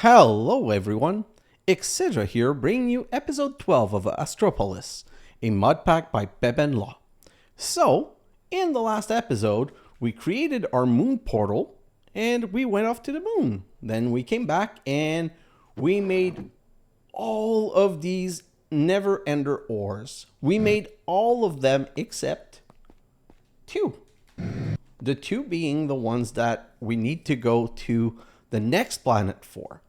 Hello everyone, xHedra here bringing you episode 12 of Astropolis, a Modpack by benbenlaw. So, in the last episode, we created our moon portal and we went off to the moon. Then we came back and we made all of these never-ender ores. We made all of them except two. The two being the ones that we need to go to the next planet for.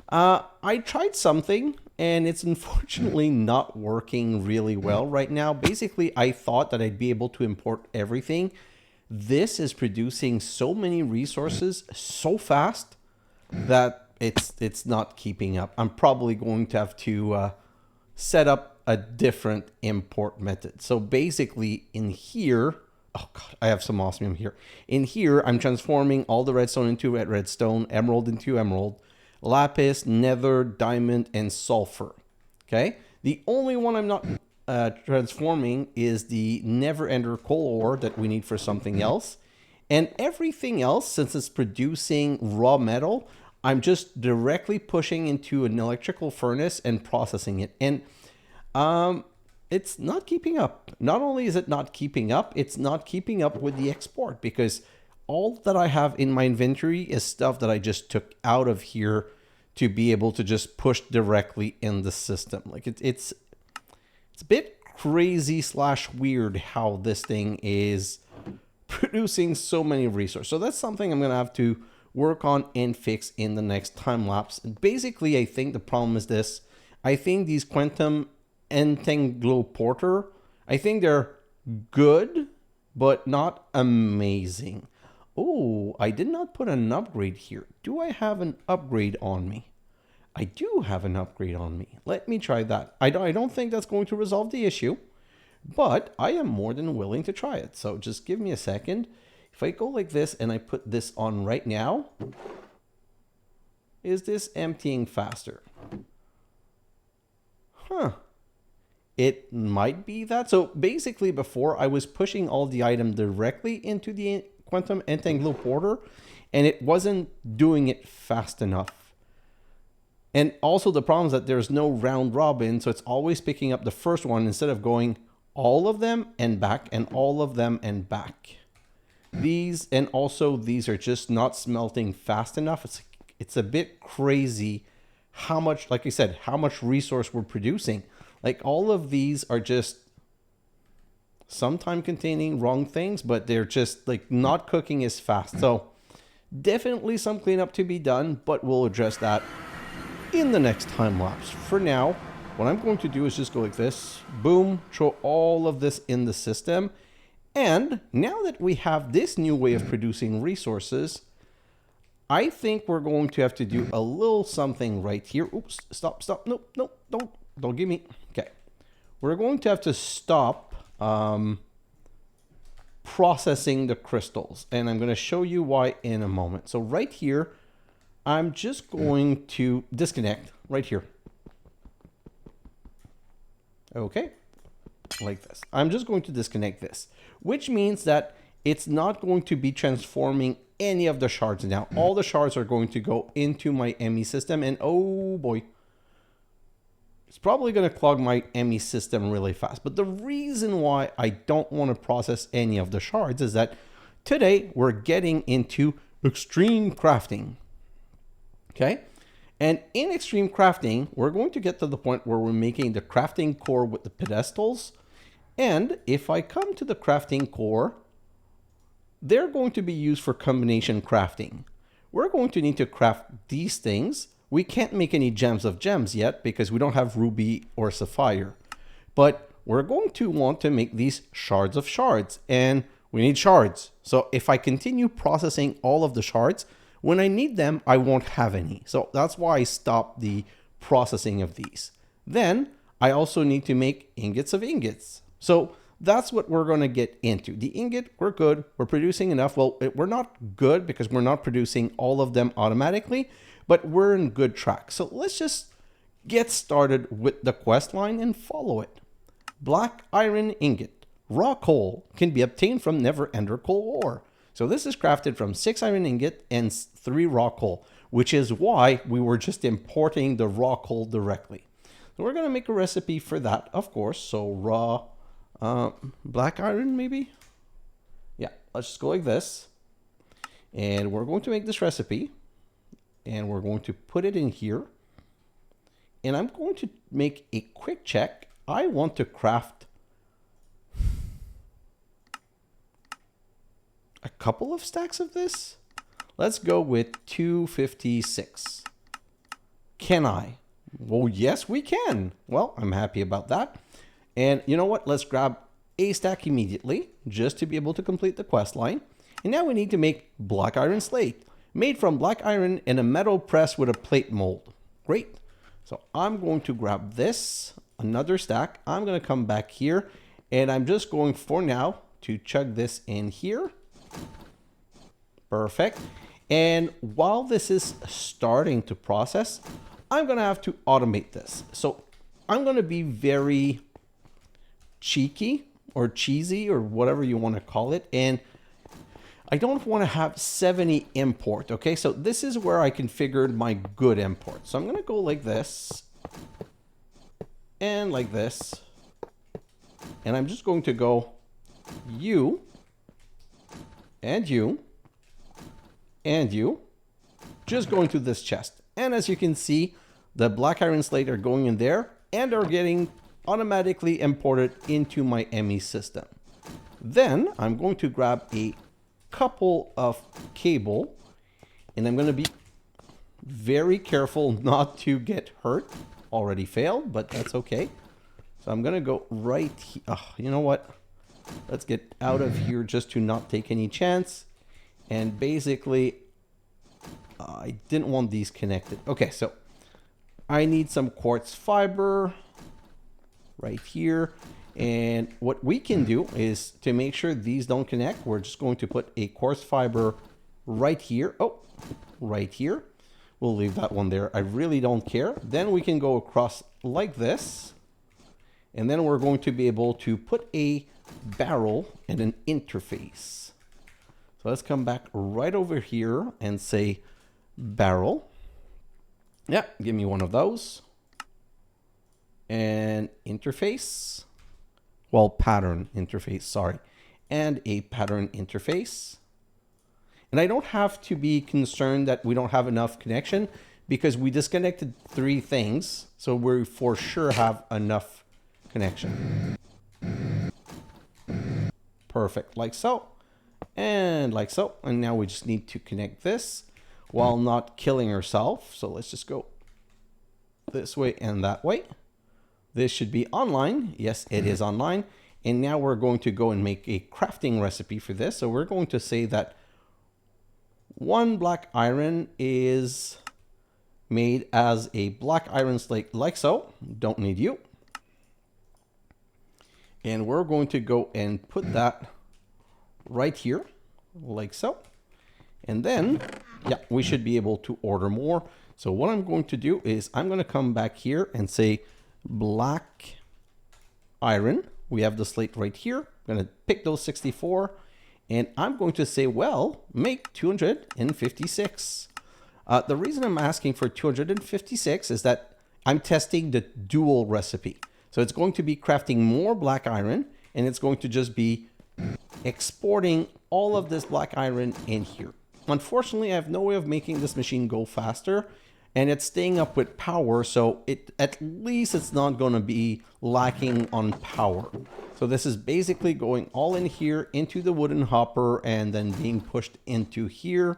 I tried something and it's unfortunately not working really well right now. Basically, I thought that I'd be able to import everything. This is producing so many resources so fast that it's not keeping up. I'm probably going to have to set up a different import method. So basically in here, oh God, I have some osmium here. In here, I'm transforming all the redstone into redstone, emerald into emerald, lapis, nether, diamond, and sulfur. Okay. The only one I'm not transforming is the never-ender coal ore that we need for something else. And everything else, since it's producing raw metal, I'm just directly pushing into an electrical furnace and processing it. And it's not keeping up. Not only is it not keeping up, it's not keeping up with the export, because all that I have in my inventory is stuff that I just took out of here to be able to just push directly in the system. Like it's a bit crazy / weird how this thing is producing so many resources. So that's something I'm going to have to work on and fix in the next time lapse. And basically, I think the problem is this. I think these quantum entangloporter, I think they're good, but not amazing. Oh, I did not put an upgrade here. Do I have an upgrade on me? I do have an upgrade on me. Let me try that. I don't think that's going to resolve the issue, but I am more than willing to try it. So just give me a second. If I go like this and I put this on right now, is this emptying faster? Huh. It might be that. So basically before I was pushing all the item directly into the quantum entangloporter and it wasn't doing it fast enough. And also the problem is that there's no round robin, so it's always picking up the first one instead of going all of them and back and all of them and back. These and also these are just not smelting fast enough. It's a bit crazy how much, like I said, how much resource we're producing. Like all of these are just sometimes containing wrong things, but they're just like not cooking as fast. So definitely some cleanup to be done, but we'll address that in the next time lapse. For now, what I'm going to do is just go like this, boom, throw all of this in the system. And now that we have this new way of producing resources, I think we're going to have to do a little something right here. Oops, stop. Nope, don't give me. Okay. We're going to have to stop processing the crystals, and I'm going to show you why in a moment. So right here, I'm just going to disconnect right here. Okay, like this. I'm just going to disconnect this, which means that it's not going to be transforming any of the shards now. All the shards are going to go into my ME system, and oh boy, it's probably going to clog my ME system really fast. But the reason why I don't want to process any of the shards is that today we're getting into extreme crafting. Okay. And in extreme crafting, we're going to get to the point where we're making the crafting core with the pedestals. And if I come to the crafting core, they're going to be used for combination crafting. We're going to need to craft these things. We can't make any gems of gems yet because we don't have ruby or sapphire. But we're going to want to make these shards of shards, and we need shards. So if I continue processing all of the shards, when I need them, I won't have any. So that's why I stopped the processing of these. Then I also need to make ingots of ingots. So that's what we're going to get into. The ingot, we're good. We're producing enough. Well, we're not good because we're not producing all of them automatically, but we're in good track. So let's just get started with the quest line and follow it. Black iron ingot. Raw coal can be obtained from never-ender coal ore. So this is crafted from 6 iron ingot and 3 raw coal. which is why we were just importing the raw coal directly. So we're going to make a recipe for that, of course. So raw black iron, maybe? Yeah, let's just go like this. And we're going to make this recipe. And we're going to put it in here. And I'm going to make a quick check. I want to craft a couple of stacks of this. Let's go with 256. Can I? Well, yes, we can. Well, I'm happy about that. And you know what? Let's grab a stack immediately just to be able to complete the quest line. And now we need to make Black Iron Slate, made from black iron in a metal press with a plate mold. Great. So I'm going to grab this, another stack. I'm going to come back here and I'm just going for now to chug this in here. Perfect. And while this is starting to process, I'm going to have to automate this. So I'm going to be very cheeky or cheesy or whatever you want to call it. And I don't want to have 70 import. Okay, so this is where I configured my good import. So I'm going to go like this and like this. And I'm just going to go you and you and you, just going to this chest. And as you can see, the Black Iron Slate are going in there and are getting automatically imported into my ME system. Then I'm going to grab a couple of cable and I'm going to be very careful not to get hurt. Already failed, but that's okay. So I'm going to go right here. Oh, you know what? Let's get out of here just to not take any chance. And basically, I didn't want these connected. Okay, so I need some quartz fiber right here. And what we can do is to make sure these don't connect, we're just going to put a quartz fiber right here. Oh, right here. We'll leave that one there. I really don't care. Then we can go across like this. And then we're going to be able to put a barrel and an interface. So let's come back right over here and say barrel. Yeah, give me one of those. And interface. Well, pattern interface, sorry. And a pattern interface. And I don't have to be concerned that we don't have enough connection because we disconnected 3 things. So we for sure have enough connection. Perfect, like so. And like so. And now we just need to connect this while not killing ourselves. So let's just go this way and that way. This should be online. Yes, it is online. And now we're going to go and make a crafting recipe for this. So we're going to say that 1 black iron is made as a black iron slate like so. Don't need you. And we're going to go and put that right here, like so. And then, yeah, we should be able to order more. So what I'm going to do is I'm going to come back here and say black iron. We have the slate right here. I'm going to pick those 64. And I'm going to say, well, make 256. The reason I'm asking for 256 is that I'm testing the dual recipe. So it's going to be crafting more black iron, and it's going to just be exporting all of this black iron in here. Unfortunately, I have no way of making this machine go faster, and it's staying up with power, so at least it's not going to be lacking on power. So this is basically going all in here into the wooden hopper and then being pushed into here.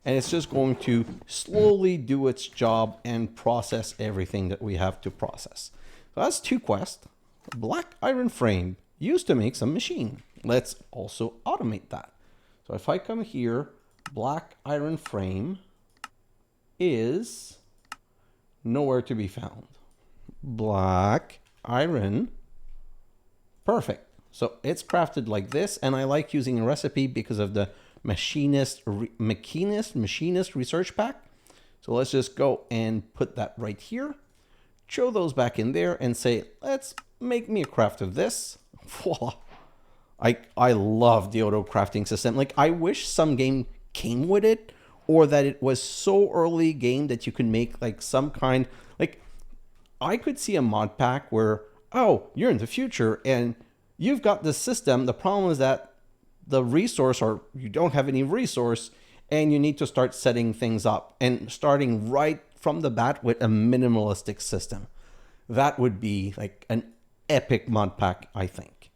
And it's just going to slowly do its job and process everything that we have to process. So that's 2 quests. Black iron frame used to make some machine. Let's also automate that. So if I come here, black iron frame is nowhere to be found. Black iron. Perfect. So it's crafted like this, and I like using a recipe because of the machinist research pack. So let's just go and put that right here. Throw those back in there and say, let's make me a craft of this. Voila. I love the auto crafting system. Like, I wish some game came with it or that it was so early game that you could make like some kind, like I could see a mod pack where, oh, you're in the future and you've got this system. The problem is that the resource, or you don't have any resource, and you need to start setting things up and starting right from the bat with a minimalistic system. That would be like an epic mod pack, I think.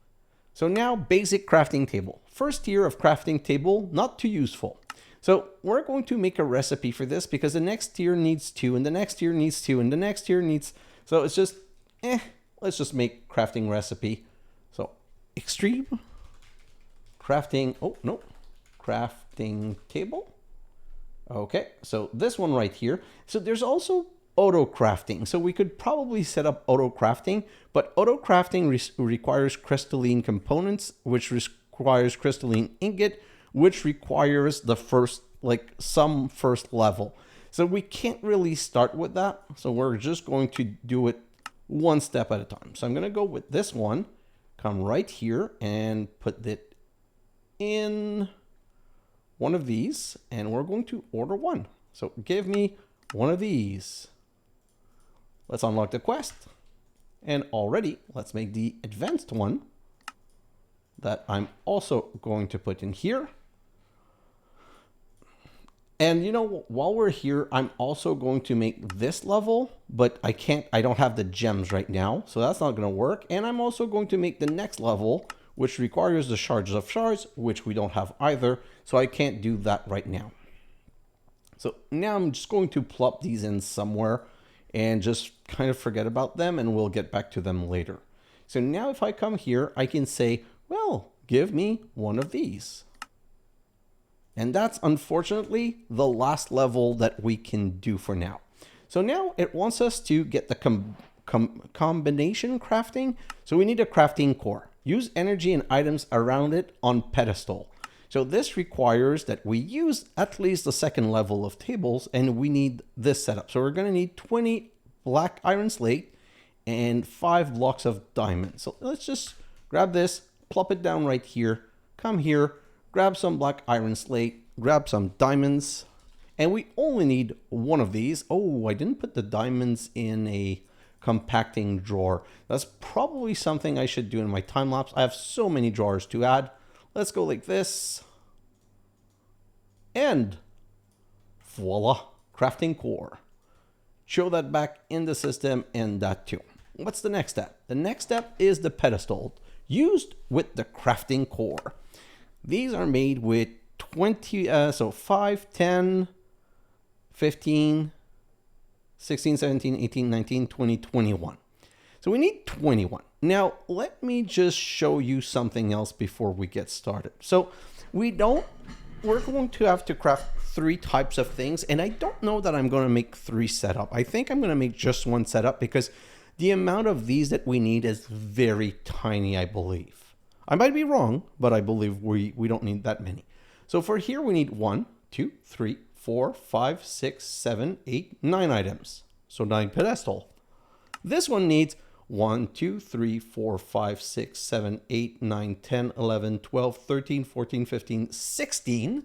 So now basic crafting table. First tier of crafting table, not too useful. So we're going to make a recipe for this because the next tier needs 2 and the next tier needs 2 and the next tier needs, so it's just, let's just make crafting recipe. So extreme crafting, oh no, crafting table. Okay, so this one right here. So there's also auto crafting. So we could probably set up auto crafting, but auto crafting requires crystalline components, which requires crystalline ingot, which requires the first, like some first level. So we can't really start with that. So we're just going to do it one step at a time. So I'm going to go with this one, come right here and put it in one of these, and we're going to order one. So give me one of these. Let's unlock the quest. And already, let's make the advanced one that I'm also going to put in here. And you know, while we're here, I'm also going to make this level, but I don't have the gems right now, so that's not going to work. And I'm also going to make the next level, which requires the shards of shards, which we don't have either, so I can't do that right now. So now I'm just going to plop these in somewhere and just kind of forget about them, and we'll get back to them later. So now if I come here, I can say, well, give me one of these. And that's unfortunately the last level that we can do for now. So now it wants us to get the combination crafting. So we need a crafting core. Use energy and items around it on pedestal. So this requires that we use at least the second level of tables, and we need this setup. So we're going to need 20 Black Iron Slate and 5 blocks of diamond. So let's just grab this, plop it down right here, come here, grab some Black Iron Slate, grab some diamonds, and we only need one of these. Oh, I didn't put the diamonds in a compacting drawer. That's probably something I should do in my time lapse. I have so many drawers to add. Let's go like this. And voila, crafting core. Show that back in the system and that too. What's the next step? The next step is the pedestal used with the crafting core. These are made with 5, 10, 15, 16, 17, 18, 19, 20, 21. So we need 21. Now, let me just show you something else before we get started. So we're going to have to craft 3 types of things, and I don't know that I'm going to make 3 setup. I think I'm going to make just 1 setup because the amount of these that we need is very tiny, I believe. I might be wrong, but I believe we don't need that many. So for here, we need 1, 2, 3, 4, 5, 6, 7, 8, 9 items. So 9 pedestal. This one needs 1, 2, 3, 4, 5, 6, 7, 8, 9, 10, 11, 12, 13, 14, 15, 16.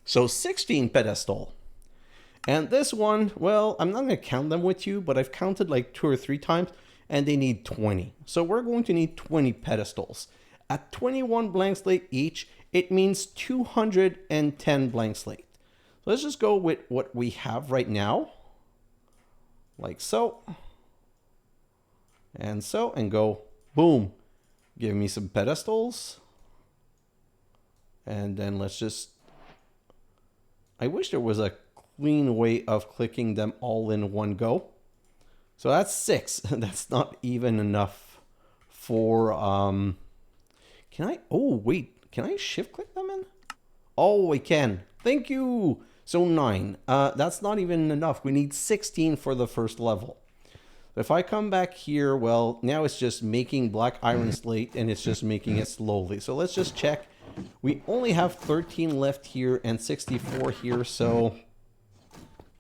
So 16 pedestal. And this one, well, I'm not going to count them with you, but I've counted like 2 or 3 times, and they need 20. So we're going to need 20 pedestals. At 21 blank slate each, it means 210 blank slate. So let's just go with what we have right now. Like so. And so, and go, boom. Give me some pedestals. And then let's just, I wish there was a clean way of clicking them all in one go. So that's 6. That's not even enough for, can I shift click them in? Oh, I can. Thank you. So 9. That's not even enough. We need 16 for the first level. If I come back here, well, now it's just making Black Iron Slate, and it's just making it slowly. So let's just check. We only have 13 left here and 64 here, so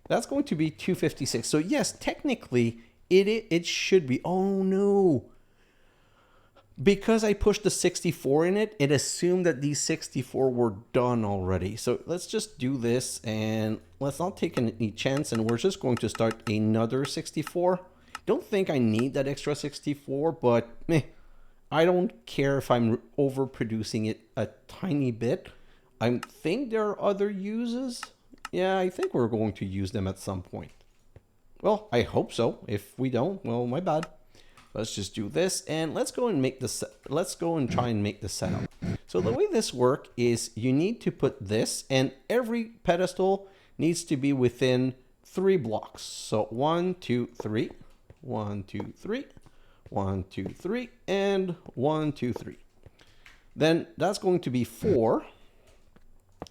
that's going to be 256. So yes, technically, it should be. Oh no. Because I pushed the 64 in it, it assumed that these 64 were done already. So let's just do this and let's not take any chance, and we're just going to start another 64. Don't think I need that extra 64, but I don't care if I'm overproducing it a tiny bit. I think there are other uses. Yeah, I think we're going to use them at some point. Well, I hope so. If we don't, well, my bad. Let's just do this and let's go and make this. Let's go and try and make the setup. So the way this works is you need to put this, and every pedestal needs to be within 3 blocks. So 1, 2, 3, 1, 2, 3, 1, 2, 3, and 1, 2, 3. Then that's going to be 4,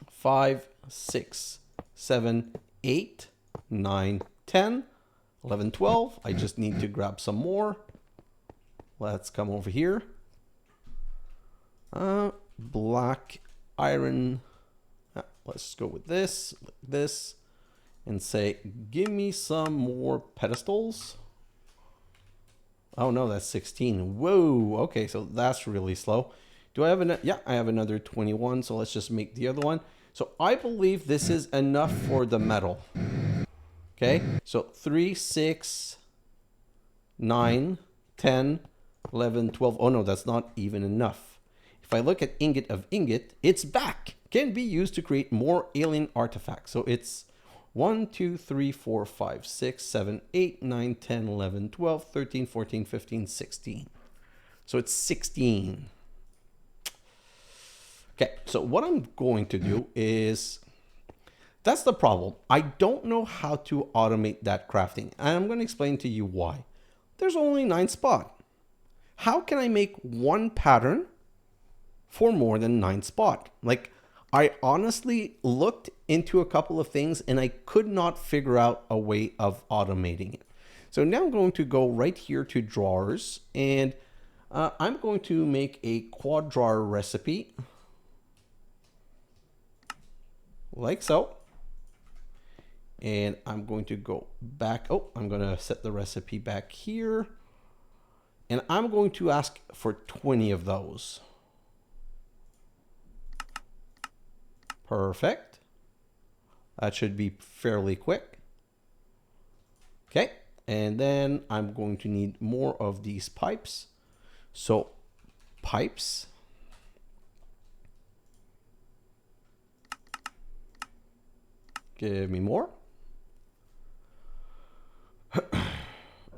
5, 6, 7, 8, 9, 10, 11, 12. I just need to grab some more. Let's come over here. Black Iron. Let's go with this, like this, and say, give me some more pedestals. Oh no, that's 16. Whoa, okay, so that's really slow. Do I have enough? Yeah, I have another 21, so let's just make the other one. So I believe this is enough for the metal. Okay, so 3, 6, 9, 10, 11, 12. Oh no, that's not even enough. If I look at Ingot of Ingot, it's back. Can be used to create more alien artifacts. So it's 1, 2, 3, 4, 5, 6, 7, 8, 9, 10, 11, 12, 13, 14, 15, 16. So it's 16. Okay, so what I'm going to do is, that's the problem. I don't know how to automate that crafting. And I'm going to explain to you why. There's only 9 spots. How can I make one pattern for more than 9 spots? Like, I honestly looked into a couple of things and I could not figure out a way of automating it. So now I'm going to go right here to drawers, and I'm going to make a quad drawer recipe. Like so. And I'm going to go back. Oh, I'm going to set the recipe back here. And I'm going to ask for 20 of those. Perfect. That should be fairly quick. Okay. And then I'm going to need more of these pipes. So pipes. Give me more.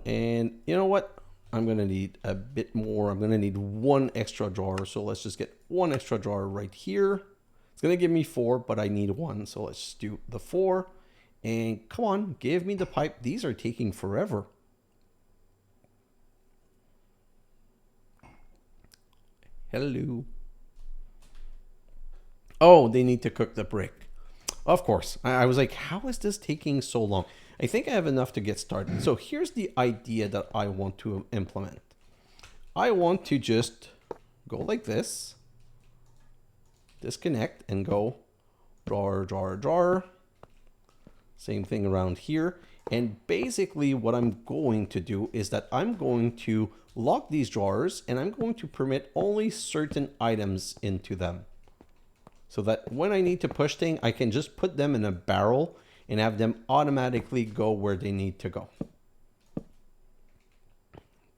And you know what? I'm going to need a bit more. I'm going to need 1 extra drawer. So let's just get 1 extra drawer right here. It's going to give me 4, but I need 1. So let's do the 4. And come on, give me the pipe. These are taking forever. Hello. Oh, they need to cook the brick. Of course. I was like, how is this taking so long? I think I have enough to get started. So here's the idea that I want to implement. I want to just go like this, disconnect, and go drawer, drawer, drawer. Same thing around here. And basically what I'm going to do is that I'm going to lock these drawers, and I'm going to permit only certain items into them, so that when I need to push things, I can just put them in a barrel and have them automatically go where they need to go.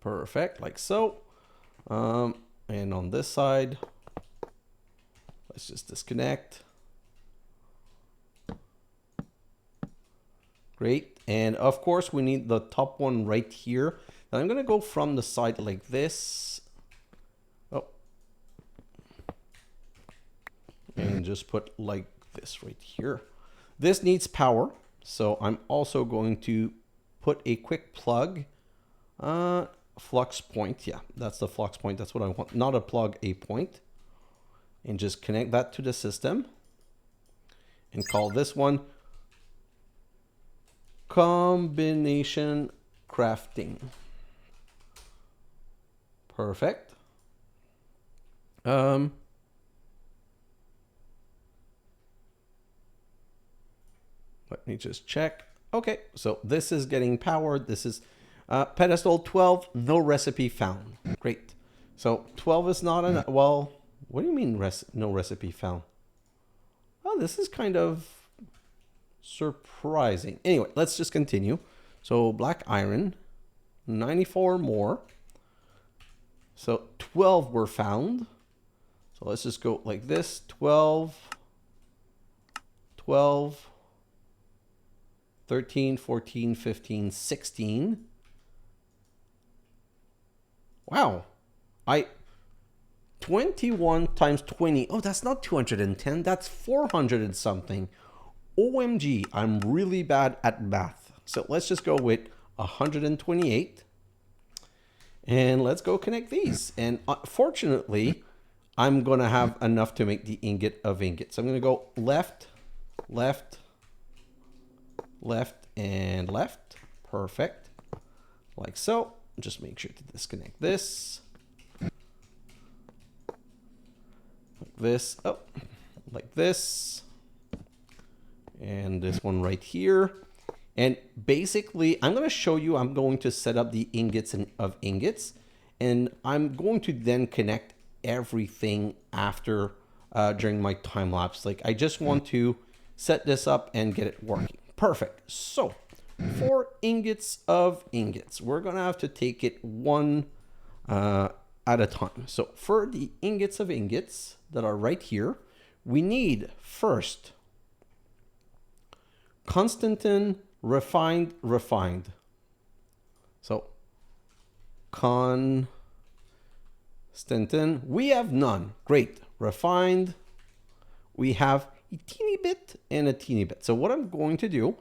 Perfect, like so. And on this side, let's just disconnect. Great, and of course we need the top one right here. Now I'm gonna go from the side like this. Oh. And just put like this right here. This needs power, so I'm also going to put a quick plug. Flux point, yeah, that's the flux point. That's what I want, not a plug, a point. And just connect that to the system. And call this one combination crafting. Perfect. Let me just check. Okay, so this is getting powered. This is pedestal 12, no recipe found. Great. So 12 is not enough. Well, what do you mean no recipe found? Oh, this is kind of surprising. Anyway, let's just continue. So black iron, 94 more. So 12 were found. So let's just go like this, 12, 12, 13, 14, 15, 16. Wow. 21 times 20. Oh, that's not 210. That's 400 and something. OMG, I'm really bad at math. So let's just go with 128. And let's go connect these. And fortunately, I'm going to have enough to make the ingot of ingots. So I'm going to go left, left, left, and left. Perfect. Like so. Just make sure to disconnect this. Like this. Oh, like this. And this one right here. And basically, I'm going to show you, I'm going to set up the ingots of ingots. And I'm going to then connect everything after during my time lapse. Like I just want to set this up and get it working. Perfect. So for ingots of ingots, we're going to have to take it one at a time. So for the ingots of ingots that are right here, we need first Constantin refined. So Constantin, we have none. Great. Refined, we have a teeny bit and a teeny bit. So what I'm going to do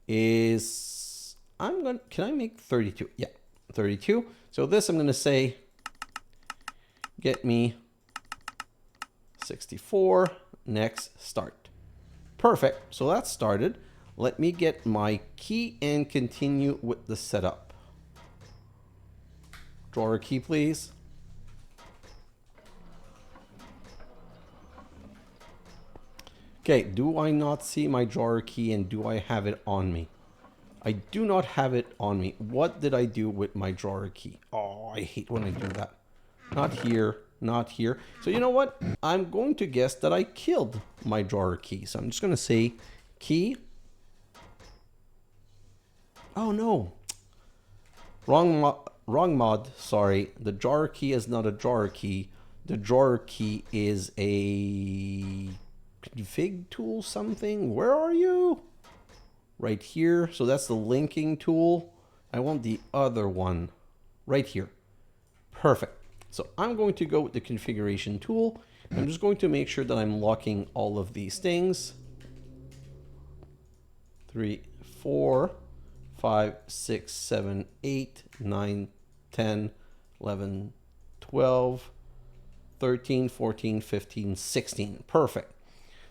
is can I make 32? Yeah, 32. So this I'm going to say, get me 64, next, start. Perfect. So that's started. Let me get my key and continue with the setup. Drawer key, please. Okay, do I not see my drawer key and do I have it on me? I do not have it on me. What did I do with my drawer key? Oh, I hate when I do that. Not here, not here. So you know what? I'm going to guess that I killed my drawer key. So I'm just going to say key. Oh no. Wrong mod, sorry. The drawer key is not a drawer key. The drawer key is a config tool something. Where are you? Right here. So that's the linking tool. I want the other one right here. Perfect. So I'm going to go with the configuration tool. I'm just going to make sure that I'm locking all of these things. 3, 4, 5, 6, 7, 8, 9, 10, 11, 12, 13, 14, 15, 16. Perfect.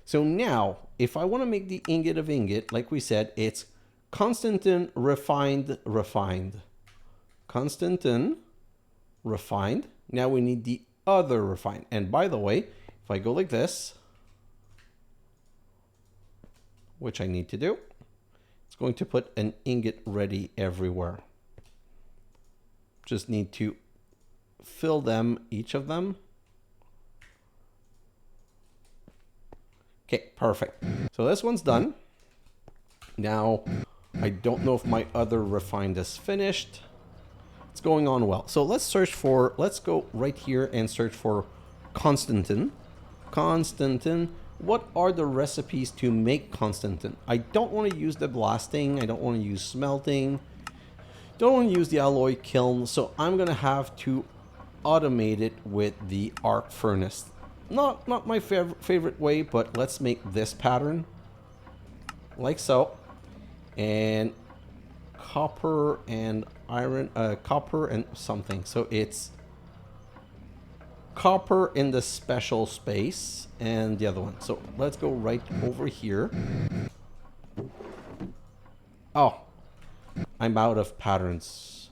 So now, if I want to make the ingot of ingot, like we said, it's Constantin refined. Constantin refined. Now we need the other refined. And by the way, if I go like this, which I need to do, it's going to put an ingot ready everywhere. Just need to fill them, each of them. Okay, perfect. So this one's done. Now, I don't know if my other refined is finished. It's going on well. So let's go right here and search for Constantin. Constantin, what are the recipes to make Constantin? I don't want to use the blasting. I don't want to use smelting. Don't want to use the alloy kiln. So I'm going to have to automate it with the arc furnace. Not my favorite way, but let's make this pattern like so. And copper and iron, copper and something. So it's copper in the special space and the other one. So let's go right over here. Oh, I'm out of patterns.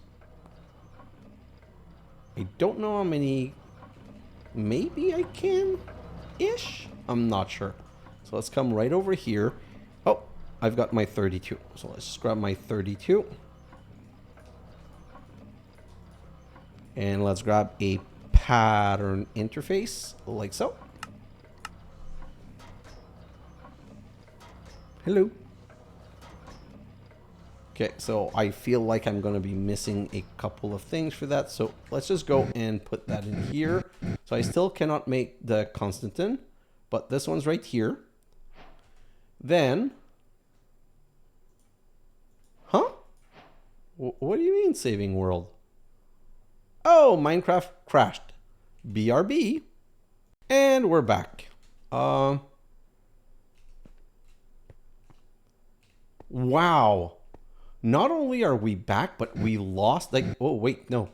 I don't know how many. Maybe I can-ish? I'm not sure. So let's come right over here. Oh, I've got my 32. So let's just grab my 32. And let's grab a pattern interface like so. Hello. Okay, so I feel like I'm going to be missing a couple of things for that. So let's just go and put that in here. So I still cannot make the Constantin, but this one's right here. Then, huh? What do you mean saving world? Oh, Minecraft crashed. BRB. And we're back. Wow. Not only are we back, but we lost, like, oh, wait, no.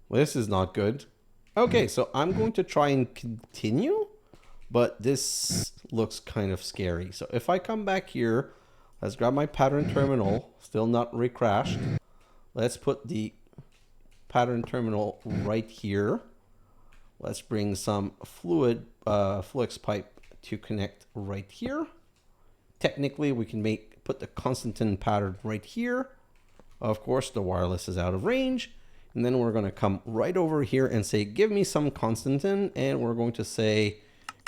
Well, this is not good. Okay, so I'm going to try and continue, but this looks kind of scary. So if I come back here, let's grab my pattern terminal, still not recrashed. Let's put the pattern terminal right here. Let's bring some flux pipe to connect right here. Technically, we can put the Constantin pattern right here. Of course, the wireless is out of range. And then we're going to come right over here and say, give me some Constantin. And we're going to say,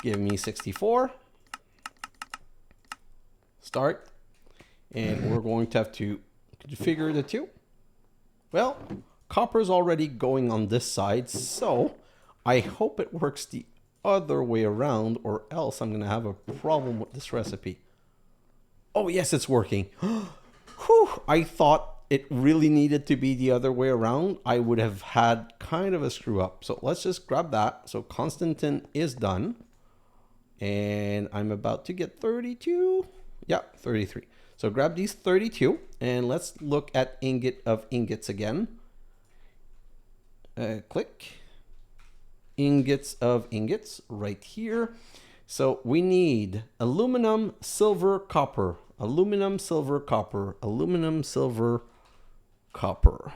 give me 64. Start. And we're going to have to configure the two. Well, copper is already going on this side, so I hope it works the other way around, or else I'm going to have a problem with this recipe. Oh, yes, it's working. Whew, I thought it really needed to be the other way around. I would have had kind of a screw up. So let's just grab that. So Constantin is done. And I'm about to get 32. Yeah, 33. So grab these 32 and let's look at ingot of ingots again. Click. Ingots of ingots right here. So we need aluminum, silver, copper. Aluminum, silver, copper. Aluminum, silver, copper.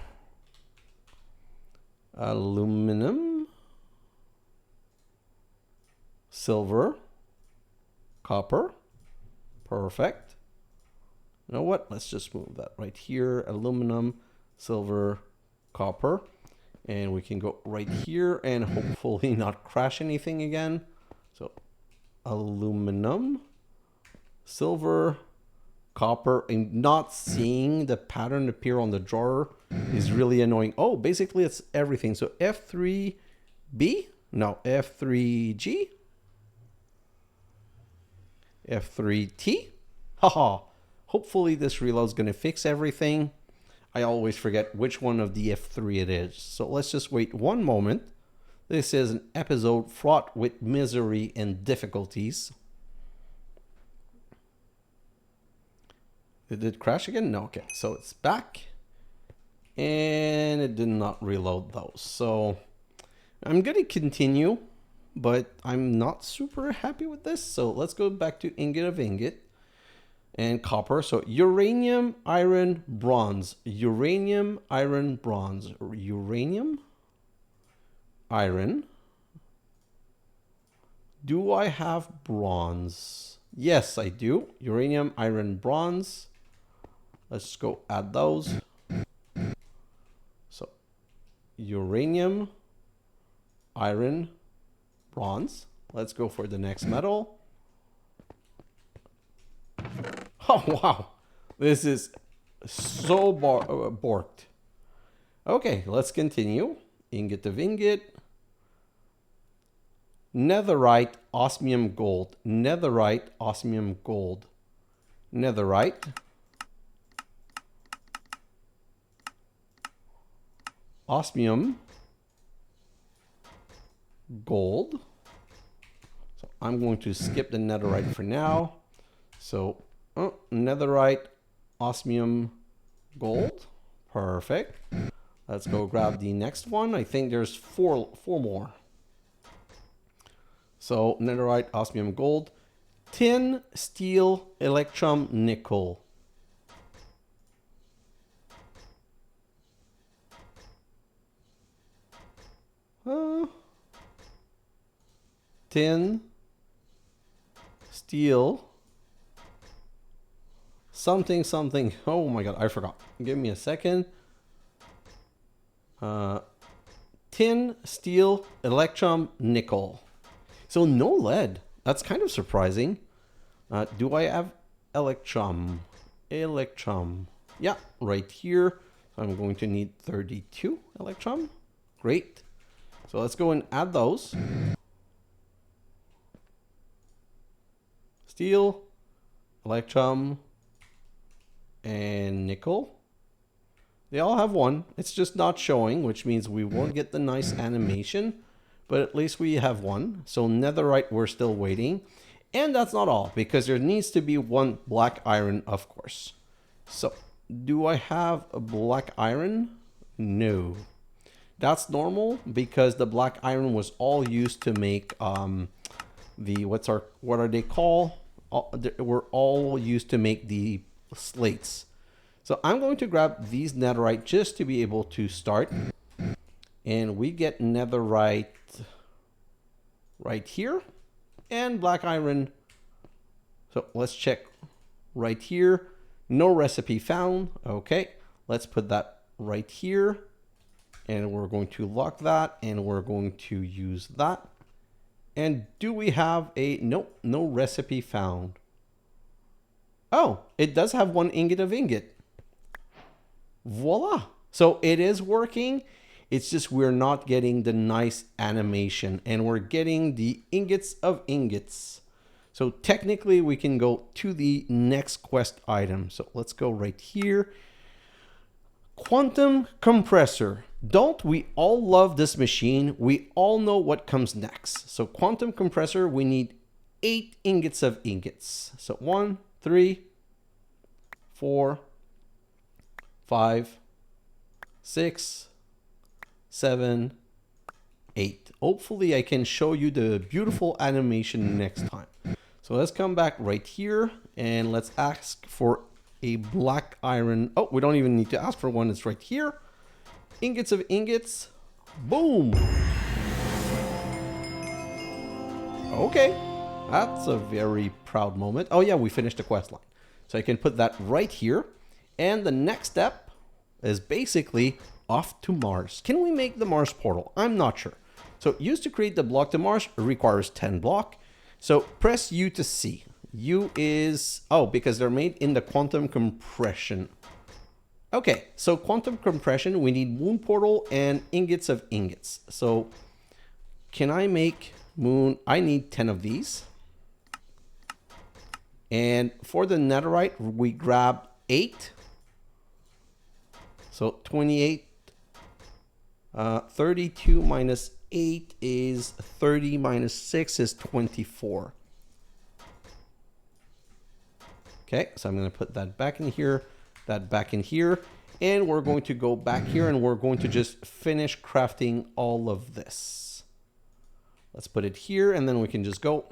Aluminum, silver, copper. Perfect. You know what? Let's just move that right here. Aluminum, silver, copper. And we can go right here and hopefully not crash anything again. So aluminum, silver, copper. And not seeing the pattern appear on the drawer is really annoying. Oh, basically it's everything. So F3B? No, F3G? F3T? Haha. Hopefully this reload is going to fix everything. I always forget which one of the F3 it is. So let's just wait one moment. This is an episode fraught with misery and difficulties. Did it crash again? No, okay. So it's back. And it did not reload those. So I'm going to continue, but I'm not super happy with this. So let's go back to ingot of ingot. And copper. So uranium, iron, bronze. Uranium, iron, bronze. Uranium, iron. Do I have bronze? Yes, I do. Uranium, iron, bronze. Let's go add those. So uranium, iron, bronze. Let's go for the next metal. Oh, wow. This is so borked. Okay, let's continue. Ingot of ingot. Netherite, osmium, gold. Netherite, osmium, gold. Netherite. Osmium. Gold. So I'm going to skip the netherite for now. So netherite, osmium, gold. Perfect. Let's go grab the next one. I think there's four more. So netherite, osmium, gold. Tin, steel, electrum, nickel. Tin, steel, something, something. Oh my god, I forgot. Give me a second. Tin, steel, electrum, nickel. So no lead. That's kind of surprising. Do I have electrum? Electrum. Yeah, right here. So I'm going to need 32 electrum. Great. So let's go and add those. Steel, electrum, and nickel. They all have one. It's just not showing, which means we won't get the nice animation, but at least we have one. So netherite, we're still waiting. And that's not all, because there needs to be one black iron, of course. So do I have a black iron? No. That's normal because the black iron was all used to make what are they called? We're all used to make the slates. So I'm going to grab these netherite just to be able to start. And we get netherite right here and black iron. So let's check right here. No recipe found. Okay, let's put that right here. And we're going to lock that and we're going to use that. And do we have a, nope, no recipe found. Oh, it does have one ingot of ingot. Voila. So it is working. It's just we're not getting the nice animation and we're getting the ingots of ingots. So technically we can go to the next quest item. So let's go right here. Quantum compressor. Don't we all love this machine? We all know what comes next. So quantum compressor, we need 8 ingots of ingots. So 1, 3, 4, 5, 6, 7, 8. Hopefully I can show you the beautiful animation next time. So let's come back right here and let's ask for a black iron. Oh, we don't even need to ask for one. It's right here. Ingots of ingots. Boom. Okay. That's a very proud moment. Oh yeah, we finished the quest line. So I can put that right here. And the next step is basically off to Mars. Can we make the Mars portal? I'm not sure. So used to create the block to Mars requires 10 block. So press U to see. U is, oh, because they're made in the quantum compression. Okay, so quantum compression, we need moon portal and ingots of ingots. So can I make moon? I need 10 of these. And for the netherite, we grab 8. So 28, 32 minus 8 is 30 minus 6 is 24. Okay, so I'm going to put that back in here, that back in here, and we're going to go back here and we're going to just finish crafting all of this. Let's put it here and then we can just go.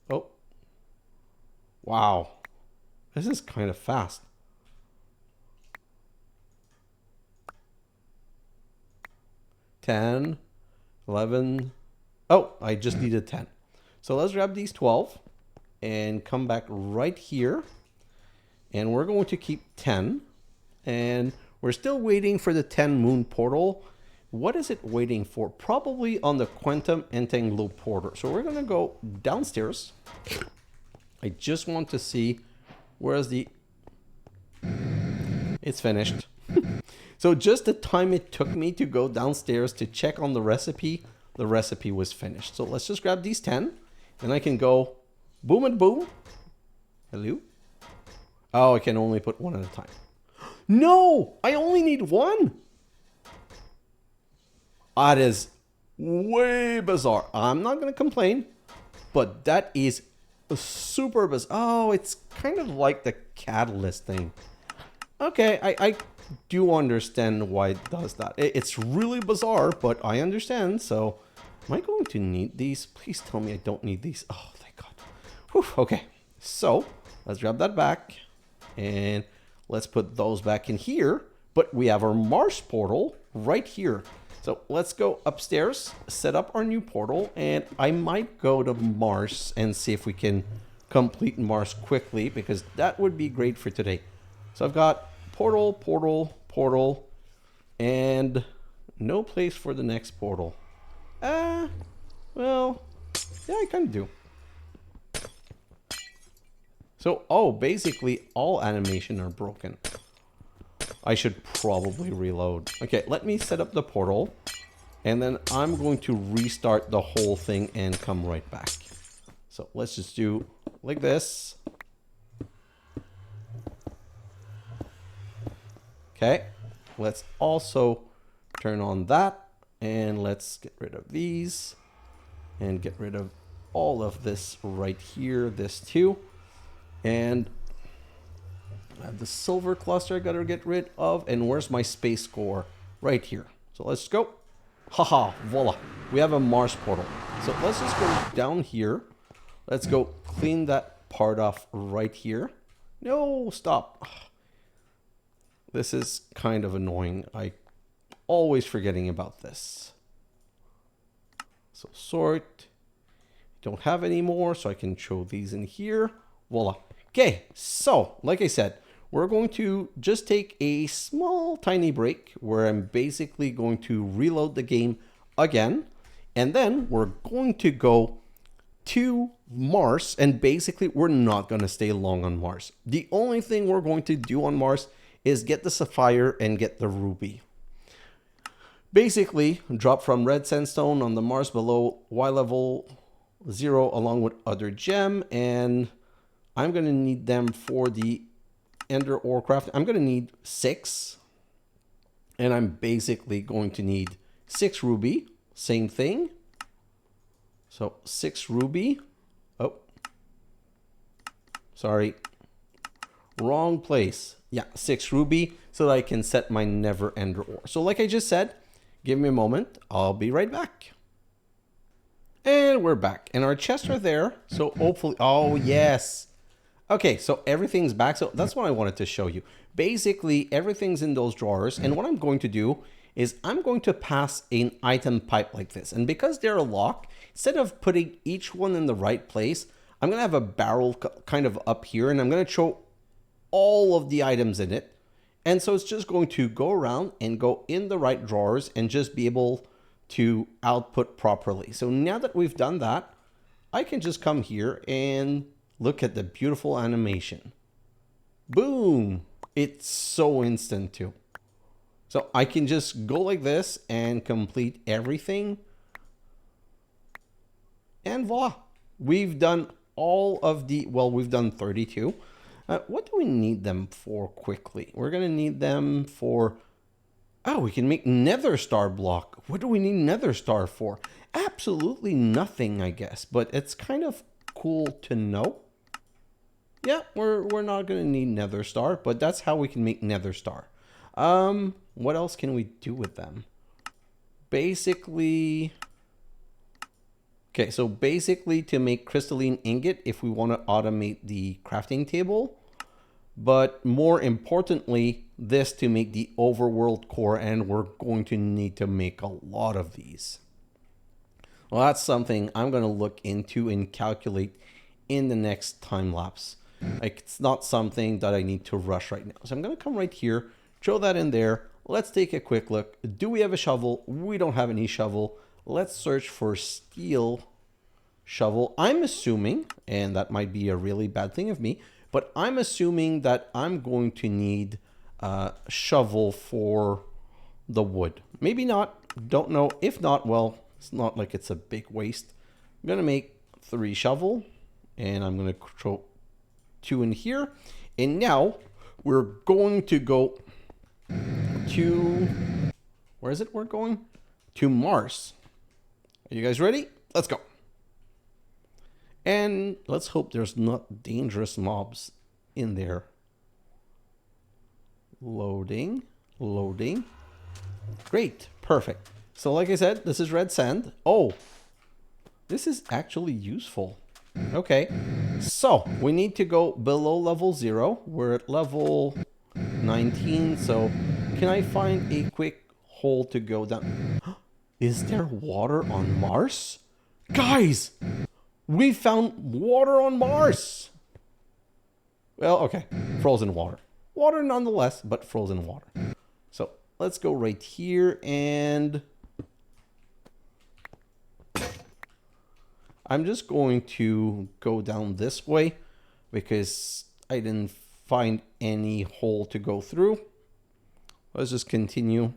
Oh, wow, this is kind of fast. $10, $11. Oh, I just needed 10. So let's grab these 12 and come back right here. And we're going to keep 10. And we're still waiting for the 10 moon portal. What is it waiting for? Probably on the quantum entanglement portal. So we're going to go downstairs. I just want to see where's the... It's finished. So just the time it took me to go downstairs to check on the recipe was finished. So let's just grab these 10 and I can go boom and boom. Hello? Oh, I can only put one at a time. No, I only need one. That is way bizarre. I'm not going to complain, but that is super bizarre. Oh, it's kind of like the catalyst thing. Okay, I do understand why it does that. It's really bizarre, but I understand. So am I going to need these? Please tell me I don't need these. Oh, thank God. Whew, okay, so let's grab that back and let's put those back in here. But we have our Mars portal right here. So let's go upstairs, set up our new portal, and I might go to Mars and see if we can complete Mars quickly, because that would be great for today. So I've got portal, portal, portal, and no place for the next portal. Well, yeah, I kind of do. So, oh, basically all animation are broken. I should probably reload. Okay, let me set up the portal, and then I'm going to restart the whole thing and come right back. So let's just do like this. Okay, let's also turn on that, and let's get rid of these and get rid of all of this right here, this too. And I have the silver cluster I gotta get rid of. And where's my space core? Right here. So let's go. Haha, voila. We have a Mars portal. So let's just go down here. Let's go clean that part off right here. No, stop. This is kind of annoying. I always forgetting about this. So sort. Don't have any more, so I can show these in here. Voila. Okay, so like I said, we're going to just take a small tiny break where I'm basically going to reload the game again, and then we're going to go to Mars, and basically we're not going to stay long on Mars. The only thing we're going to do on Mars is get the sapphire and get the ruby. Basically, drop from red sandstone on the Mars below Y level 0 along with other gem, and I'm going to need them for the ender ore craft. I'm going to need 6, and I'm basically going to need 6 ruby. Same thing. So 6 ruby. Oh, sorry, wrong place. Yeah, 6 ruby so that I can set my never ender ore. So like I just said, give me a moment. I'll be right back. And we're back, and our chests are there. So hopefully, oh yes. Okay, so everything's back. So that's what I wanted to show you. Basically, everything's in those drawers. And what I'm going to do is I'm going to pass an item pipe like this. And because they're locked, instead of putting each one in the right place, I'm going to have a barrel kind of up here. And I'm going to show all of the items in it. And so it's just going to go around and go in the right drawers and just be able to output properly. So now that we've done that, I can just come here and look at the beautiful animation. Boom! It's so instant too. So I can just go like this and complete everything. And voila! We've done all of the, well, we've done 32. What do we need them for quickly? We're going to need them for, oh, we can make nether star block. What do we need nether star for? Absolutely nothing, I guess. But it's kind of cool to know. Yeah, we're not going to need nether star, but that's how we can make nether star. What else can we do with them? Basically, okay, so basically to make crystalline ingot, if we want to automate the crafting table, but more importantly, this to make the overworld core, and we're going to need to make a lot of these. Well, that's something I'm going to look into and calculate in the next time lapse. Like, it's not something that I need to rush right now. So I'm going to come right here, throw that in there. Let's take a quick look. Do we have a shovel? We don't have any shovel. Let's search for steel shovel. I'm assuming, and that might be a really bad thing of me, but I'm assuming that I'm going to need a shovel for the wood. Maybe not. Don't know. If not, well, it's not like it's a big waste. I'm going to make 3 shovel, and I'm going to throw 2 in here. And now we're going to go to, where is it we're going? To Mars. Are you guys ready? Let's go. And let's hope there's not dangerous mobs in there. Loading, loading. Great, perfect. So like I said, this is red sand. Oh, this is actually useful. Okay, so we need to go below level 0. We're at level 19, so can I find a quick hole to go down. Is there water on Mars? Guys, we found water on Mars. Well, okay, frozen water. Water nonetheless, but frozen water. So let's go right here, and I'm just going to go down this way because I didn't find any hole to go through. Let's just continue.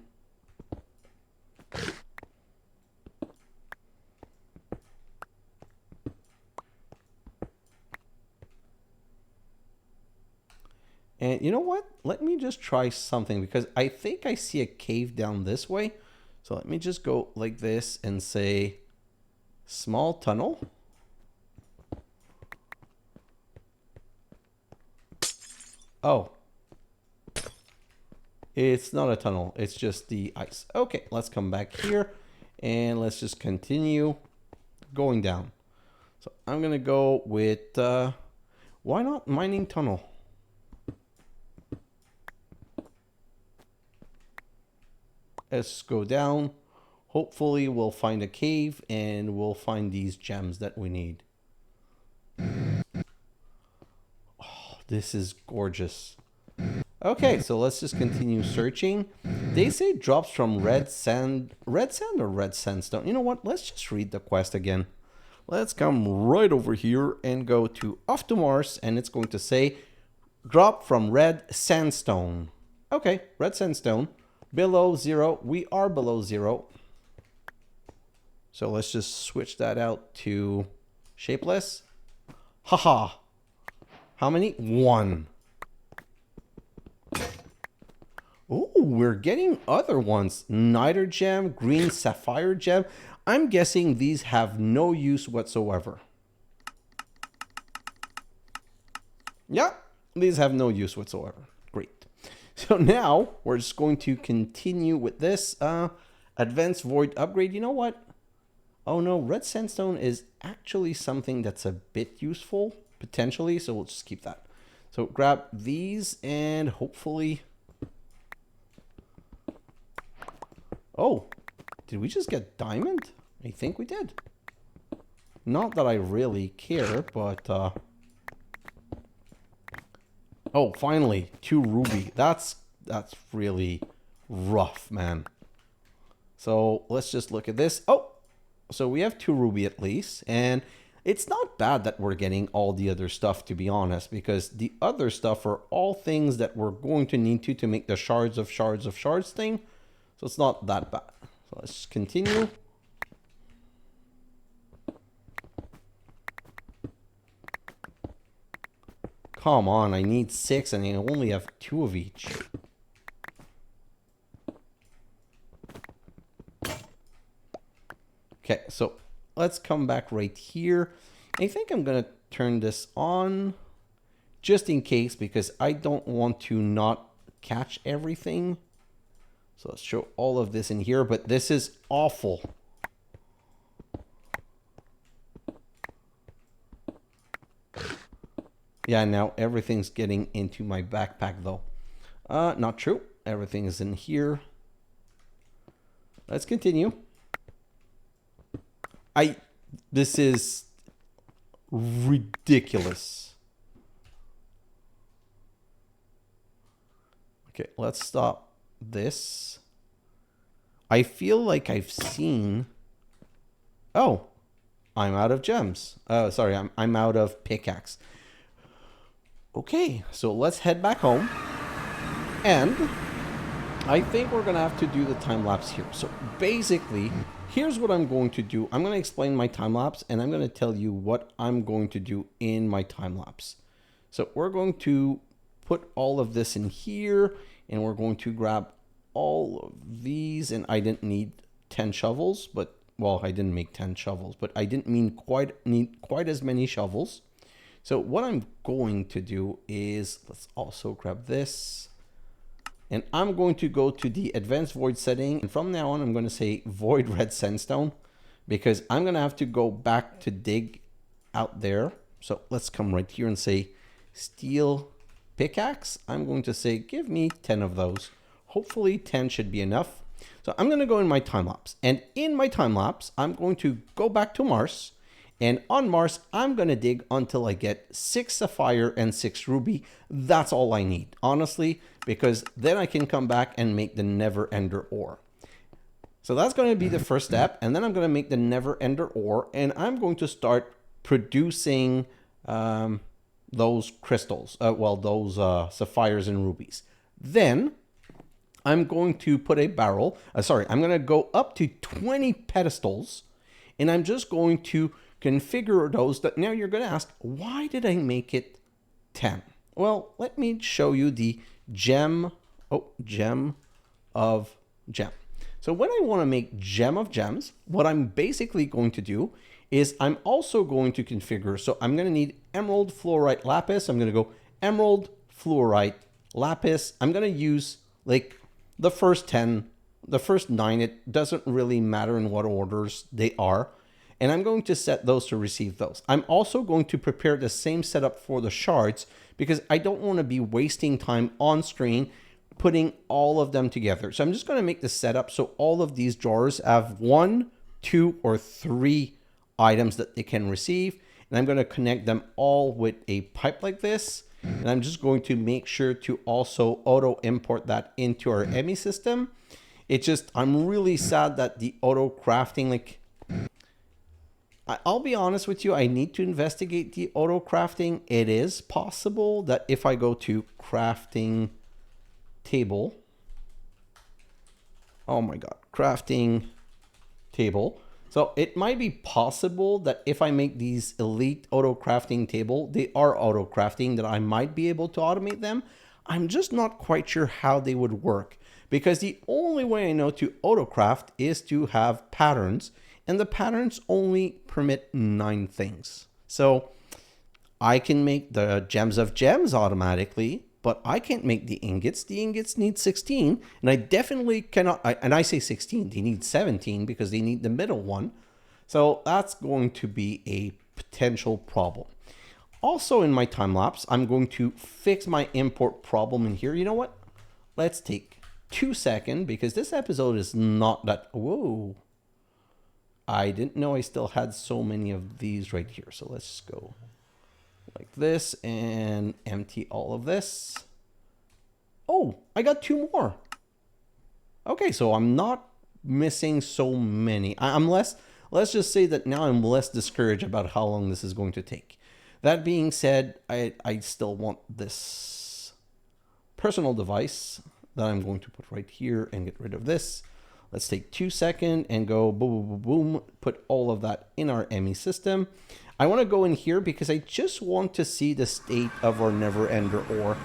And you know what? Let me just try something because I think I see a cave down this way. So let me just go like this and say small tunnel. Oh, it's not a tunnel. It's just the ice. Okay, let's come back here and let's just continue going down. So I'm going to go with, why not mining tunnel? Let's go down. Hopefully we'll find a cave and we'll find these gems that we need. Oh, this is gorgeous. Okay, so let's just continue searching. They say it drops from red sand or red sandstone. You know what? Let's just read the quest again. Let's come right over here and go to off to Mars, and it's going to say drop from red sandstone. Okay, red sandstone. Below 0. We are below 0. So let's just switch that out to shapeless. Haha. How many? 1. Oh, we're getting other ones. Niter gem, green sapphire gem. I'm guessing these have no use whatsoever. Yeah, these have no use whatsoever. Great. So now we're just going to continue with this advanced void upgrade. You know what? Oh no, red sandstone is actually something that's a bit useful potentially. So we'll just keep that. So grab these and hopefully. Oh, did we just get diamond? I think we did. Not that I really care, but oh, finally, 2 ruby. That's really rough, man. So let's just look at this. Oh, so we have 2 ruby at least, and it's not bad that we're getting all the other stuff, to be honest, because the other stuff are all things that we're going to need to make the shards of shards thing. So it's not that bad. So let's continue. Come on, I need 6 and I only have 2 of each. Okay, so let's come back right here. I think I'm gonna turn this on just in case because I don't want to not catch everything. So let's show all of this in here, but this is awful. Yeah, now everything's getting into my backpack though. Not true. Everything is in here. Let's continue. This is ridiculous. Okay, let's stop this. I feel like I've seen. Oh, I'm out of gems. Oh, sorry, I'm out of pickaxe. Okay, so let's head back home. And I think we're gonna have to do the time lapse here. So basically, here's what I'm going to do. I'm gonna explain my time lapse and I'm gonna tell you what I'm going to do in my time lapse. So we're going to put all of this in here and we're going to grab all of these, and I didn't need 10 shovels, but well, I didn't make 10 shovels, but I didn't need quite as many shovels. So what I'm going to do is, let's also grab this, and I'm going to go to the advanced void setting. And from now on, I'm going to say void red sandstone because I'm going to have to go back to dig out there. So let's come right here and say steel pickaxe. I'm going to say, give me 10 of those. Hopefully 10 should be enough. So I'm going to go in my time lapse, and in my time lapse, I'm going to go back to Mars, and on Mars, I'm going to dig until I get 6 sapphire and 6 ruby. That's all I need, honestly, because then I can come back and make the never ender ore. So that's going to be the first step, and then I'm going to make the never ender ore, and I'm going to start producing those crystals, those sapphires and rubies. Then I'm going to put a barrel, I'm going to go up to 20 pedestals, and I'm just going to configure those. That now you're going to ask, why did I make it 10? Well, let me show you the gem of gem. So when I want to make gem of gems, what I'm basically going to do is I'm also going to configure. So I'm going to need emerald, fluorite, lapis. I'm going to go emerald, fluorite, lapis. I'm going to use like the first 10, the first 9. It doesn't really matter in what orders they are. And I'm going to set those to receive those. I'm also going to prepare the same setup for the shards because I don't want to be wasting time on screen putting all of them together. So I'm just going to make the setup so all of these jars have 1, 2, or 3 items that they can receive. And I'm going to connect them all with a pipe like this. And I'm just going to make sure to also auto import that into our EMI system. It's just, I'm really sad that the auto crafting, like, I'll be honest with you, I need to investigate the auto crafting. It is possible that if I go to crafting table, oh my god, crafting table. So it might be possible that if I make these elite auto crafting table, they are auto crafting, that I might be able to automate them. I'm just not quite sure how they would work, because the only way I know to auto craft is to have patterns, and the patterns only permit 9 things. So I can make the gems of gems automatically, but I can't make the ingots. The ingots need 16, and I definitely cannot, and I say 16, they need 17 because they need the middle one. So that's going to be a potential problem. Also in my time lapse, I'm going to fix my import problem in here. You know what? Let's take 2 seconds because this episode is not that, whoa. I didn't know I still had so many of these right here. So let's just go like this and empty all of this. Oh, I got 2 more. Okay, so I'm not missing so many. Let's just say that now I'm less discouraged about how long this is going to take. That being said, I still want this personal device that I'm going to put right here and get rid of this. Let's take 2 seconds and go boom, boom, boom, boom, put all of that in our EMI system. I want to go in here because I just want to see the state of our never ender ore.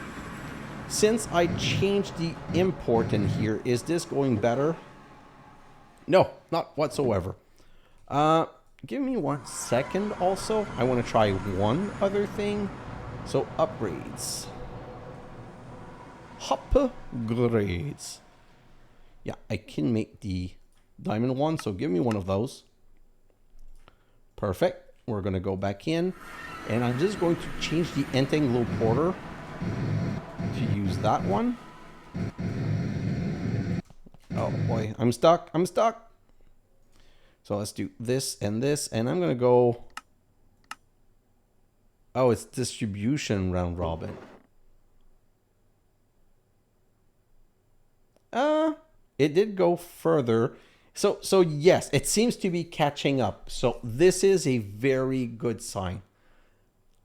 Since I changed the import in here, is this going better? No, not whatsoever. Give me 1 second also. I want to try one other thing. So upgrades. Upgrades. Yeah, I can make the diamond one, so give me one of those. Perfect. We're going to go back in, and I'm just going to change the Entanglo Porter to use that one. Oh boy, I'm stuck. I'm stuck. So let's do this, and I'm going to go. Oh, it's distribution round robin. It did go further. So yes, it seems to be catching up. So this is a very good sign.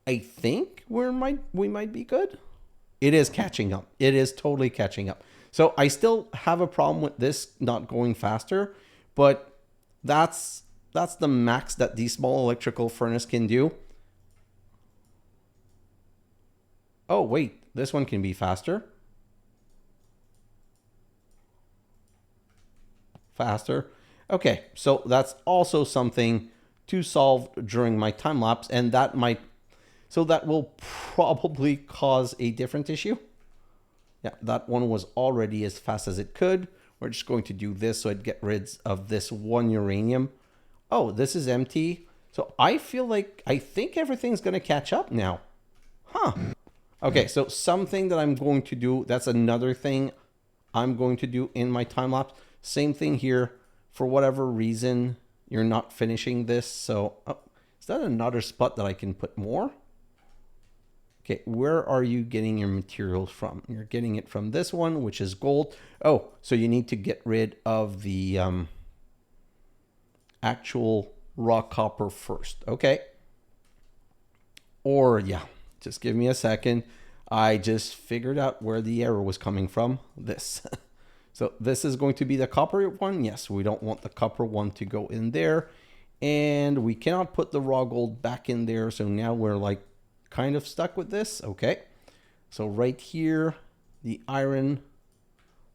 I think we might be good. It is catching up. It is totally catching up. So I still have a problem with this not going faster, but that's the max that the small electrical furnace can do. Oh wait, this one can be faster. Faster. Okay, so that's also something to solve during my time lapse, and that will probably cause a different issue. Yeah, that one was already as fast as it could. We're just going to do this so I'd get rid of this 1 uranium. Oh, this is empty. So I think everything's going to catch up now. Huh. Okay, so something that I'm going to do, that's another thing I'm going to do in my time lapse. Same thing here. For whatever reason, you're not finishing this. So, oh, is that another spot that I can put more? Okay, where are you getting your materials from? You're getting it from this one, which is gold. Oh, so you need to get rid of the actual raw copper first. Okay. Or yeah, just give me a second. I just figured out where the error was coming from. This. So this is going to be the copper one. Yes, we don't want the copper one to go in there. And we cannot put the raw gold back in there. So now we're like kind of stuck with this. Okay. So right here, the iron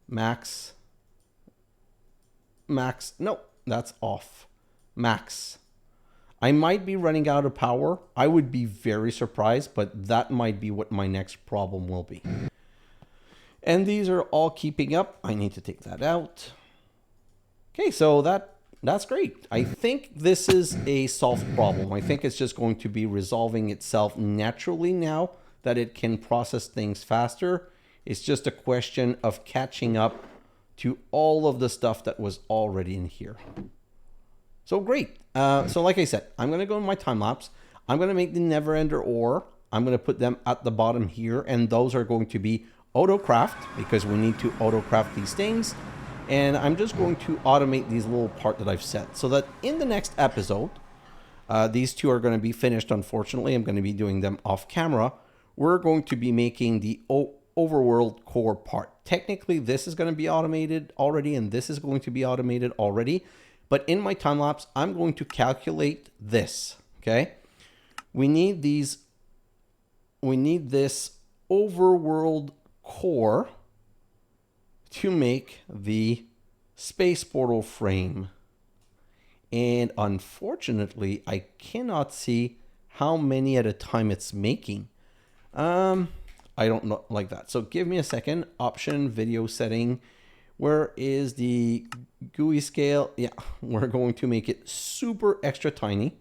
max. No, that's off. Max. I might be running out of power. I would be very surprised, but that might be what my next problem will be. And these are all keeping up. I need to take that out. Okay, so that's great. I think this is a solved problem. I think it's just going to be resolving itself naturally now that it can process things faster. It's just a question of catching up to all of the stuff that was already in here. So great. So like I said, I'm going to go in my time lapse. I'm going to make the never ender ore. I'm going to put them at the bottom here. And those are going to be Autocraft because we need to Autocraft these things. And I'm just going to automate these little part that I've set so that in the next episode, these two are going to be finished. Unfortunately, I'm going to be doing them off camera. We're going to be making the overworld core part. Technically, this is going to be automated already, and this is going to be automated already. But in my time lapse, I'm going to calculate this. Okay, we need these. We need this overworld core to make the space portal frame. And unfortunately, I cannot see how many at a time it's making. I don't know like that. So give me a second. Option, video setting. Where is the GUI scale? Yeah, we're going to make it super extra tiny.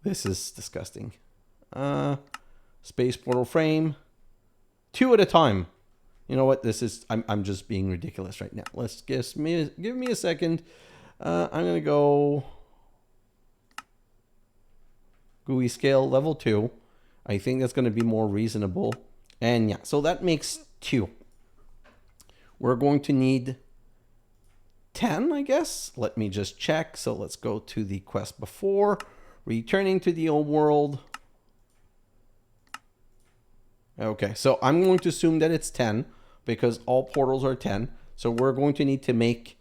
This is disgusting. Space portal frame. 2 at a time. You know what? This is, I'm just being ridiculous right now. Let's give me a second. I'm going to go GUI scale level 2. I think that's going to be more reasonable. And yeah, so that makes 2. We're going to need 10, I guess. Let me just check. So let's go to the quest before. Returning to the old world. Okay, so I'm going to assume that it's 10 because all portals are 10. So we're going to need to make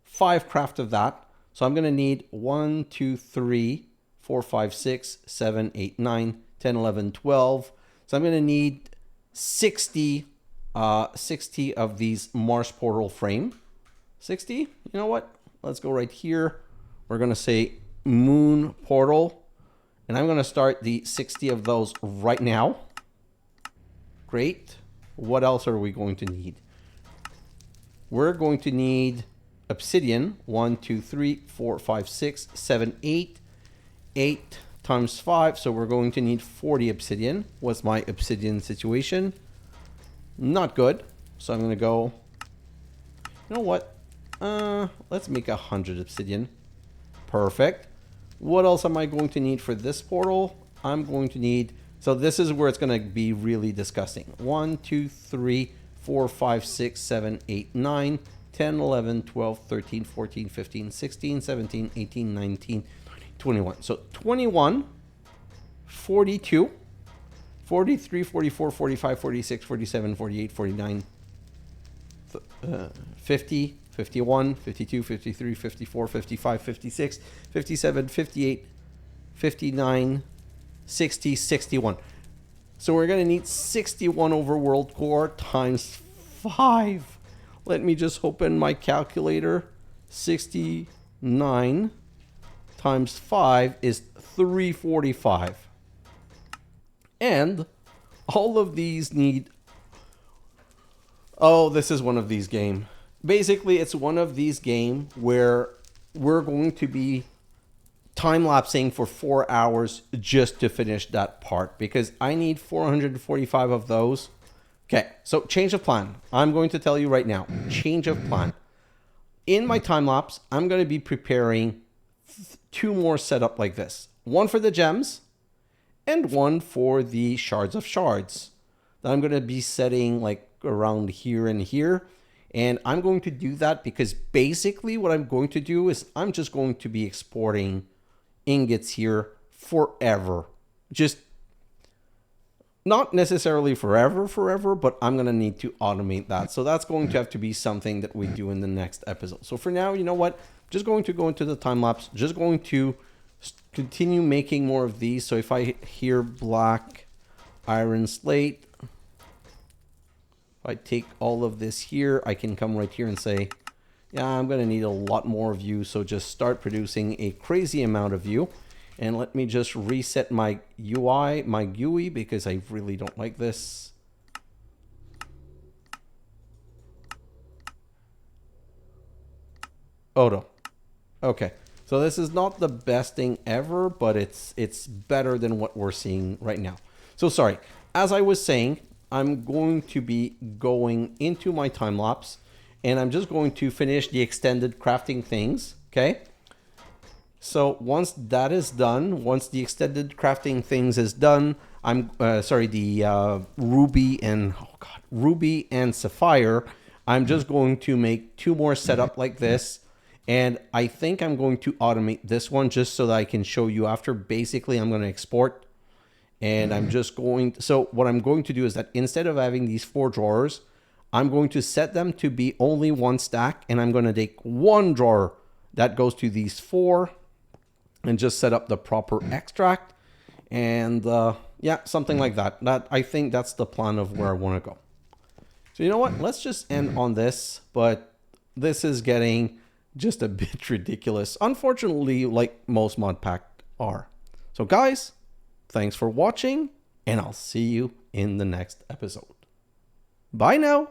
5 craft of that. So I'm going to need 1, 2, 3, 4, 5, 6, 7, 8, 9, 10, 11, 12. So I'm going to need 60 of these Mars portal frame. 60? You know what? Let's go right here. We're going to say moon portal. And I'm going to start the 60 of those right now. Great. What else are we going to need? We're going to need obsidian. 1, 2, 3, 4, 5, 6, 7, 8. 8 times 5. So we're going to need 40 obsidian. What's my obsidian situation? Not good. So I'm going to go, you know what? Let's make 100 obsidian. Perfect. What else am I going to need for this portal? I'm going to need, so this is where it's going to be really disgusting. 1, 2, 3, 4, 5, 6, 7, 8, 9, 10, 11, 12, 13, 14, 15, 16, 17, 18, 19, 21. So 21, 42, 43, 44, 45, 46, 47, 48, 49, 50, 51, 52, 53, 54, 55, 56, 57, 58, 59, 60, 61. So we're going to need 61 overworld core times 5. Let me just open my calculator. 69 times 5 is 345. And all of these need... Oh, this is one of these games. Basically, it's one of these games where we're going to be time-lapsing for 4 hours just to finish that part. Because I need 445 of those. Okay, so change of plan. I'm going to tell you right now, change of plan. In my time lapse, I'm going to be preparing 2 more setup like this. One for the gems and one for the shards of shards that I'm going to be setting like around here and here. And I'm going to do that because basically what I'm going to do is I'm just going to be exporting ingots here forever. Just not necessarily forever, but I'm going to need to automate that. So that's going to have to be something that we do in the next episode. So for now, you know what? Just going to go into the time lapse, just going to continue making more of these. So if I hear Black Iron Slate, if I take all of this here, I can come right here and say, yeah, I'm going to need a lot more of you. So just start producing a crazy amount of you. And let me just reset my UI, my GUI, because I really don't like this. Auto. Okay. So this is not the best thing ever, but it's better than what we're seeing right now. So sorry. As I was saying, I'm going to be going into my time lapse and I'm just going to finish the extended crafting things. Okay. So once that is done, once the extended crafting things is done, the ruby and sapphire, I'm just going to make 2 more setup like this. And I think I'm going to automate this one just so that I can show you after. Basically, I'm going to export and I'm just going, so what I'm going to do is that instead of having these 4 drawers, I'm going to set them to be only 1 stack. And I'm going to take 1 drawer that goes to these 4 and just set up the proper extract. And yeah, something like that. I think that's the plan of where I want to go. So you know what? Let's just end on this. But this is getting just a bit ridiculous. Unfortunately, like most Modpack are. So guys, thanks for watching. And I'll see you in the next episode. Bye now.